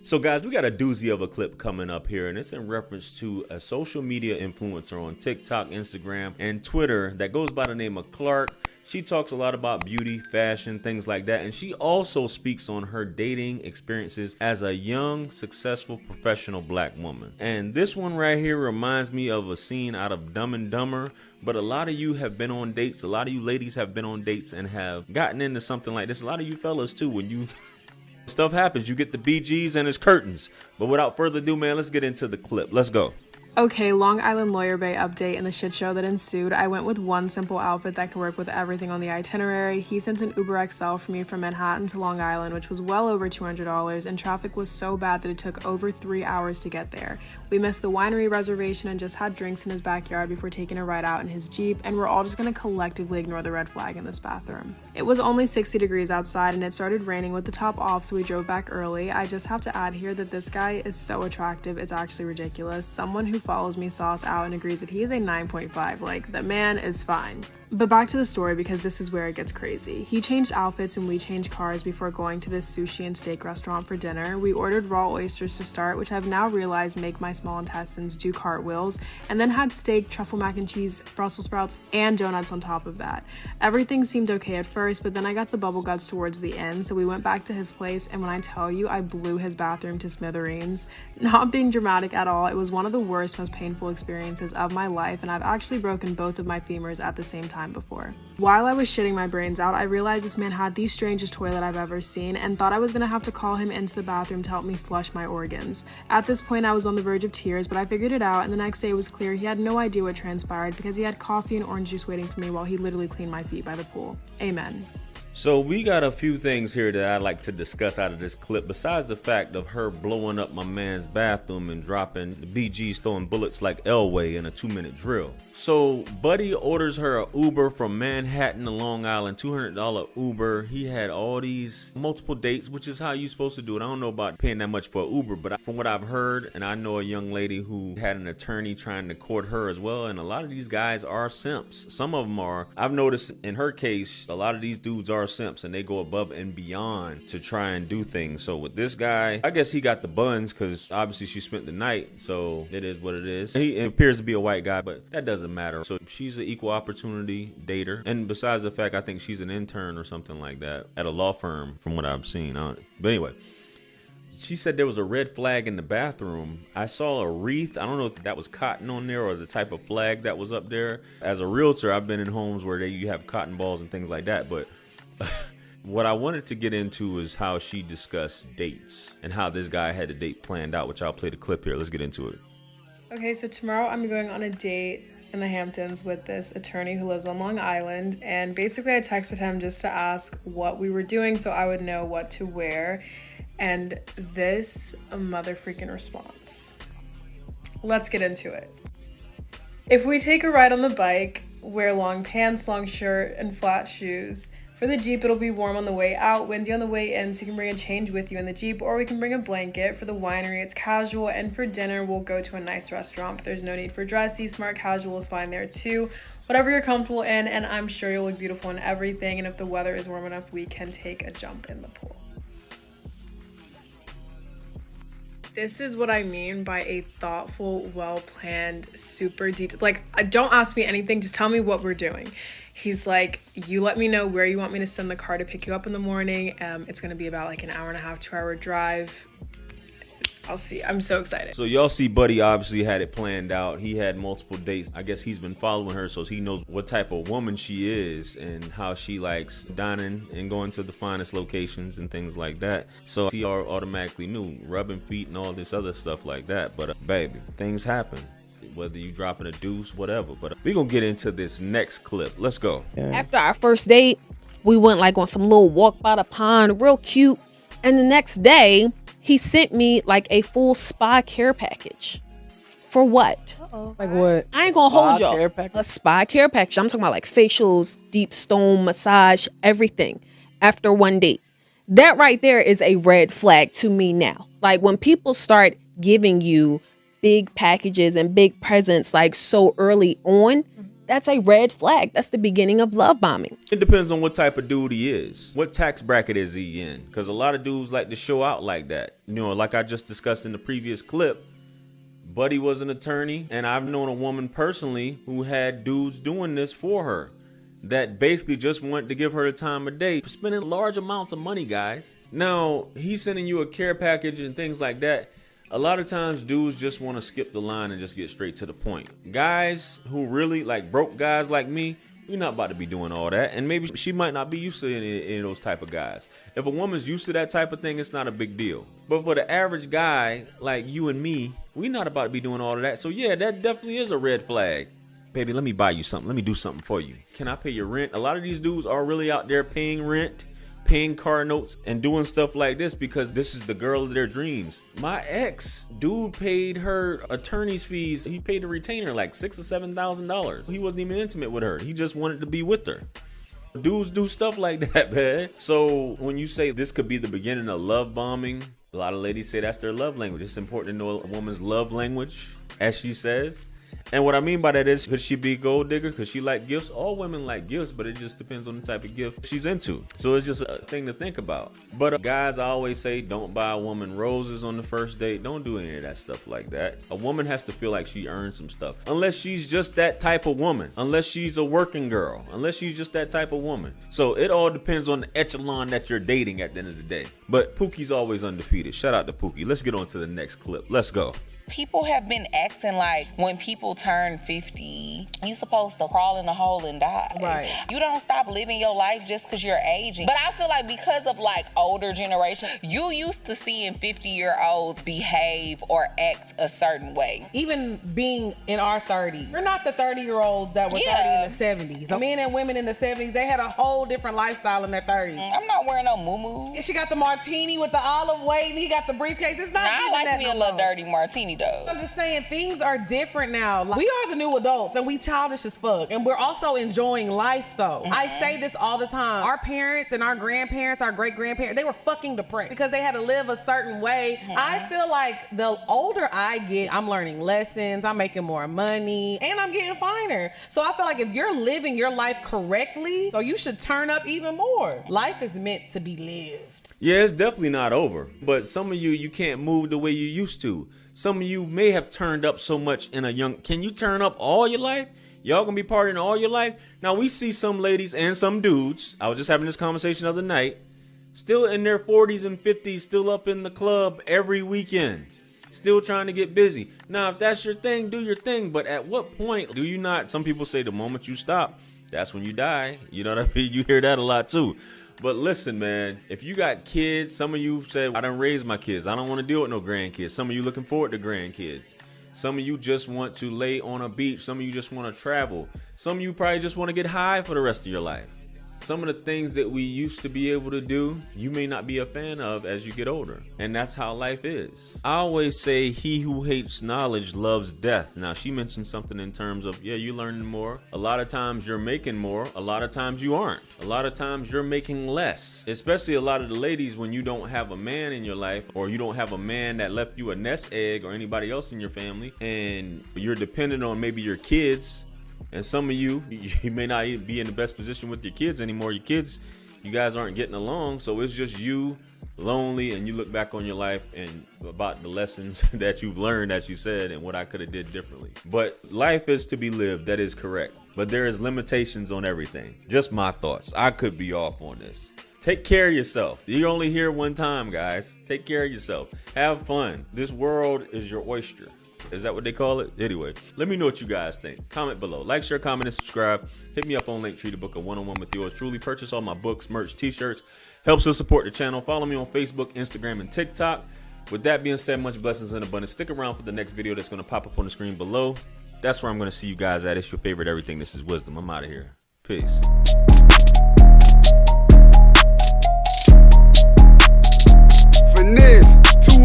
So guys, we got a doozy of a clip coming up here, and it's in reference to a social media influencer on TikTok, Instagram, and Twitter that goes by the name of Clarke. She talks a lot about beauty, fashion, things like that, and she also speaks on her dating experiences as a young, successful, professional black woman. And this one right here reminds me of a scene out of Dumb and Dumber, but a lot of you have been on dates, a lot of you ladies have been on dates and have gotten into something like this. A lot of you fellas too, when you stuff happens, you get the BGs and it's curtains. But without further ado, man, let's get into the clip. Let's go. Okay, Long Island Lawyer Bay update and the shit show that ensued. I went with one simple outfit that could work with everything on the itinerary. He sent an Uber XL for me from Manhattan to Long Island, which was well over $200, and traffic was so bad that it took over 3 hours to get there. We missed the winery reservation and just had drinks in his backyard before taking a ride out in his Jeep, and we're all just gonna collectively ignore the red flag in this bathroom. It was only 60 degrees outside and it started raining with the top off, so we drove back early. I just have to add here that this guy is so attractive, it's actually ridiculous. Someone who follows me saw us out and agrees that he is a 9.5. Like, the man is fine. But back to the story, because this is where it gets crazy. He changed outfits and we changed cars before going to this sushi and steak restaurant for dinner. We ordered raw oysters to start, which I've now realized make my small intestines do cartwheels, and then had steak, truffle mac and cheese, Brussels sprouts, and donuts on top of that. Everything seemed okay at first, but then I got the bubble guts towards the end, so we went back to his place, and when I tell you, I blew his bathroom to smithereens. Not being dramatic at all, it was one of the worst, most painful experiences of my life, and I've actually broken both of my femurs at the same time before. While I was shitting my brains out, I realized this man had the strangest toilet I've ever seen and thought I was gonna have to call him into the bathroom to help me flush my organs. At this point, I was on the verge of tears, but I figured it out, and the next day it was clear he had no idea what transpired because he had coffee and orange juice waiting for me while he literally cleaned my feet by the pool. Amen. So we got a few things here that I'd like to discuss out of this clip, besides the fact of her blowing up my man's bathroom and dropping the BGs throwing bullets like Elway in a 2-minute drill. So Buddy orders her a Uber from Manhattan to Long Island, $200 Uber. He had all these multiple dates, which is how you're supposed to do it. I don't know about paying that much for an Uber, but from what I've heard, and I know a young lady who had an attorney trying to court her as well, and a lot of these guys are simps. Some of them are. I've noticed in her case, a lot of these dudes are simps and they go above and beyond to try and do things. So with this guy, I guess he got the buns because obviously she spent the night, so it is what it is. He appears to be a white guy, but that doesn't matter. So she's an equal opportunity dater, and besides the fact, I think she's an intern or something like that at a law firm from what I've seen. But anyway, she said there was a red flag in the bathroom. I saw a wreath. I don't know if that was cotton on there or the type of flag that was up there. As a realtor, I've been in homes where you have cotton balls and things like that, but what I wanted to get into is how she discussed dates and how this guy had a date planned out, which I'll play the clip here. Let's get into it. Okay, so tomorrow I'm going on a date in the Hamptons with this attorney who lives on Long Island, and basically I texted him just to ask what we were doing so I would know what to wear, and this mother freaking response. Let's get into it. If we take a ride on the bike, wear long pants, long shirt, and flat shoes. For the Jeep, it'll be warm on the way out, windy on the way in, so you can bring a change with you in the Jeep, or we can bring a blanket. For the winery, it's casual, and for dinner, we'll go to a nice restaurant. But there's no need for dressy. Smart casual is fine there too. Whatever you're comfortable in, and I'm sure you'll look beautiful in everything, and if the weather is warm enough, we can take a jump in the pool. This is what I mean by a thoughtful, well-planned, super detailed. Like, don't ask me anything, just tell me what we're doing. He's like, you let me know where you want me to send the car to pick you up in the morning. It's gonna be about like an hour and a half, 2-hour drive. I'll see. I'm so excited. So y'all see Buddy obviously had it planned out. He had multiple dates. I guess he's been following her, so he knows what type of woman she is and how she likes dining and going to the finest locations and things like that. So he automatically knew, rubbing feet and all this other stuff like that. But baby, things happen. Whether you dropping a deuce, whatever. But we're gonna get into this next clip. Let's go. After our first date, we went like on some little walk by the pond, real cute. And the next day, he sent me like a full spa care package. For what? Like what? I ain't gonna hold y'all. A spa care package. I'm talking about like facials, deep stone massage, everything. After one date. That right there is a red flag to me now. Like when people start giving you big packages and big presents like so early on, that's a red flag. That's the beginning of love bombing. It depends on what type of dude he is. What tax bracket is he in? Because a lot of dudes like to show out like that. You know, like I just discussed in the previous clip, Buddy was an attorney, and I've known a woman personally who had dudes doing this for her that basically just wanted to give her the time of day, spending large amounts of money, guys. Now, he's sending you a care package and things like that. A lot of times dudes just want to skip the line and just get straight to the point. Guys who really, like broke guys like me, you're not about to be doing all that. And maybe she might not be used to any of those type of guys. If a woman's used to that type of thing, it's not a big deal. But for the average guy like you and me, we're not about to be doing all of that. So yeah, that definitely is a red flag. Baby, let me buy you something. Let me do something for you. Can I pay your rent? A lot of these dudes are really out there paying rent, paying car notes, and doing stuff like this because this is the girl of their dreams. My ex, dude paid her attorney's fees. He paid a retainer like $6,000 or $7,000. He wasn't even intimate with her. He just wanted to be with her. Dudes do stuff like that, man. So when you say this could be the beginning of love bombing, a lot of ladies say that's their love language. It's important to know a woman's love language, as she says. And what I mean by that is, could she be a gold digger? Could she like gifts? All women like gifts, but it just depends on the type of gift she's into. So it's just a thing to think about. But guys, I always say, don't buy a woman roses on the first date. Don't do any of that stuff like that. A woman has to feel like she earned some stuff. Unless she's just that type of woman. Unless she's a working girl. Unless she's just that type of woman. So it all depends on the echelon that you're dating at the end of the day. But Pookie's always undefeated. Shout out to Pookie. Let's get on to the next clip. Let's go. People have been acting like when people turn 50, you're supposed to crawl in a hole and die. Right. You don't stop living your life just because you're aging. But I feel like because of like older generation, you used to seeing 50-year-olds behave or act a certain way. Even being in our 30s, we're not the 30-year-olds that were 30 in the 70s. Men and women in the 70s, they had a whole different lifestyle in their 30s. I'm not wearing no moo-moo. She got the martini with the olive weight, and he got the briefcase. It's not I like me a little dirty martini, though. I'm just saying, things are different now. Like, we are the new adults, and we childish as fuck. And we're also enjoying life, though. I say this all the time. Our parents and our grandparents, our great-grandparents, they were fucking depressed because they had to live a certain way. I feel like the older I get, I'm learning lessons, I'm making more money, and I'm getting finer. So I feel like if you're living your life correctly, so you should turn up even more. Life is meant to be lived. Yeah, it's definitely not over. But some of you can't move the way you used to. Some of you may have turned up so much in a young... Can you turn up all your life? Y'all gonna be partying all your life? Now, we see some ladies and some dudes. I was just having this conversation the other night. Still in their 40s and 50s, still up in the club every weekend. Still trying to get busy. Now, if that's your thing, do your thing. But at what point do you not... Some people say the moment you stop, that's when you die. You know what I mean? You hear that a lot, too. But listen, man, if you got kids, some of you said, I done raised my kids. I don't want to deal with no grandkids. Some of you looking forward to grandkids. Some of you just want to lay on a beach. Some of you just want to travel. Some of you probably just want to get high for the rest of your life. Some of the things that we used to be able to do, you may not be a fan of as you get older. And that's how life is. I always say he who hates knowledge loves death. Now, she mentioned something in terms of, yeah, you're learning more. A lot of times you're making more. A lot of times you aren't. A lot of times you're making less. Especially a lot of the ladies when you don't have a man in your life, or you don't have a man that left you a nest egg or anybody else in your family, and you're dependent on maybe your kids. And some of you may not even be in the best position with your kids anymore. Your kids, you guys aren't getting along. So it's just you, lonely, and you look back on your life and about the lessons that you've learned, as you said, and what I could have did differently. But life is to be lived. That is correct. But there is limitations on everything. Just my thoughts. I could be off on this. Take care of yourself. You're only here one time, guys. Take care of yourself. Have fun. This world is your oyster. Is that what they call it? Anyway, let me know what you guys think. Comment below. Like, share, comment, and subscribe. Hit me up on Linktree to book a one-on-one with yours truly. Purchase all my books, merch, t-shirts. Helps us support the channel. Follow me on Facebook, Instagram, and TikTok. With that being said, much blessings and abundance. Stick around for the next video that's going to pop up on the screen below. That's where I'm going to see you guys at. It's your favorite everything. This is Wisdom. I'm out of here. Peace. Finesse, 2